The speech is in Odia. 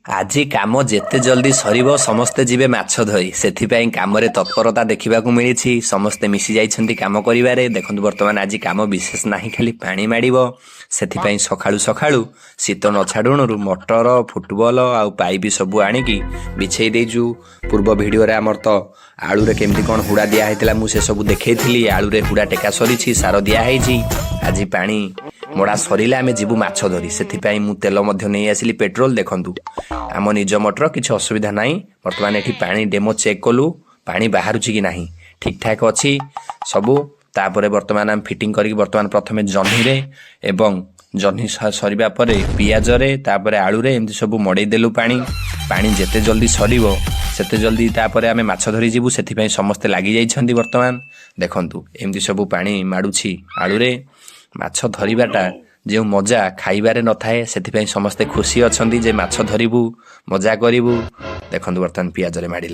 ଆଜି କାମ ଯେତେ ଜଲ୍ଦି ସରିବ ସମସ୍ତେ ଯିବେ ମାଛ ଧରି। ସେଥିପାଇଁ କାମରେ ତତ୍ପରତା ଦେଖିବାକୁ ମିଳିଛି। ସମସ୍ତେ ମିଶି ଯାଇଛନ୍ତି କାମ କରିବାରେ। ଦେଖନ୍ତୁ ବର୍ତ୍ତମାନ ଆଜି କାମ ବିଶେଷ ନାହିଁ, ଖାଲି ପାଣି ମାଡ଼ିବ। ସେଥିପାଇଁ ସକାଳୁ ସକାଳୁ ଶୀତ ନ ଛାଡୁଣରୁ ମଟର, ଫୁଟବଲ ଆଉ ପାଇପ୍ ସବୁ ଆଣିକି ବିଛେଇ ଦେଇଛୁ। ପୂର୍ବ ଭିଡ଼ିଓରେ ଆମର ତ ଆଳୁରେ କେମିତି କ'ଣ ହୁଡ଼ା ଦିଆ ହେଇଥିଲା ମୁଁ ସେସବୁ ଦେଖେଇଥିଲି। ଆଳୁରେ ହୁଡ଼ା ଟେକା ସରିଛି, ସାର ଦିଆହେଇଛି। ଆଜି ପାଣି ମଡ଼ା ସରିଲେ ଆମେ ଯିବୁ ମାଛ ଧରି। ସେଥିପାଇଁ ମୁଁ ତେଲ ମଧ୍ୟ ନେଇ ଆସିଲି, ପେଟ୍ରୋଲ। ଦେଖନ୍ତୁ ଆମ ନିଜ ମଟର, କିଛି ଅସୁବିଧା ନାହିଁ। ବର୍ତ୍ତମାନ ଏଠି ପାଣି ଡେମୋ ଚେକ୍ କଲୁ, ପାଣି ବାହାରୁଛି କି ନାହିଁ, ଠିକ୍ ଠାକ୍ ଅଛି ସବୁ। ତାପରେ ବର୍ତ୍ତମାନ ଆମେ ଫିଟିଂ କରିକି ବର୍ତ୍ତମାନ ପ୍ରଥମେ ଜହ୍ନିରେ ଏବଂ ଜହ୍ନି ସରିବା ପରେ ପିଆଜରେ, ତାପରେ ଆଳୁରେ ଏମିତି ସବୁ ମଡ଼େଇ ଦେଲୁ ପାଣି। ପାଣି ଯେତେ ଜଲ୍ଦି ସରିବ ସେତେ ଜଲ୍ଦି ତାପରେ ଆମେ ମାଛ ଧରି ଯିବୁ। ସେଥିପାଇଁ ସମସ୍ତେ ଲାଗିଯାଇଛନ୍ତି ବର୍ତ୍ତମାନ। ଦେଖନ୍ତୁ ଏମିତି ସବୁ ପାଣି ମାଡ଼ୁଛି ଆଳୁରେ। ମାଛ ଧରିବାଟା ଯେଉଁ ମଜା ଖାଇବାରେ ନଥାଏ, ସେଥିପାଇଁ ସମସ୍ତେ ଖୁସି ଅଛନ୍ତି ଯେ ମାଛ ଧରିବୁ, ମଜା କରିବୁ। ଦେଖନ୍ତୁ ବର୍ତ୍ତମାନ ପିଆଜରେ ମାଡ଼ିଲା।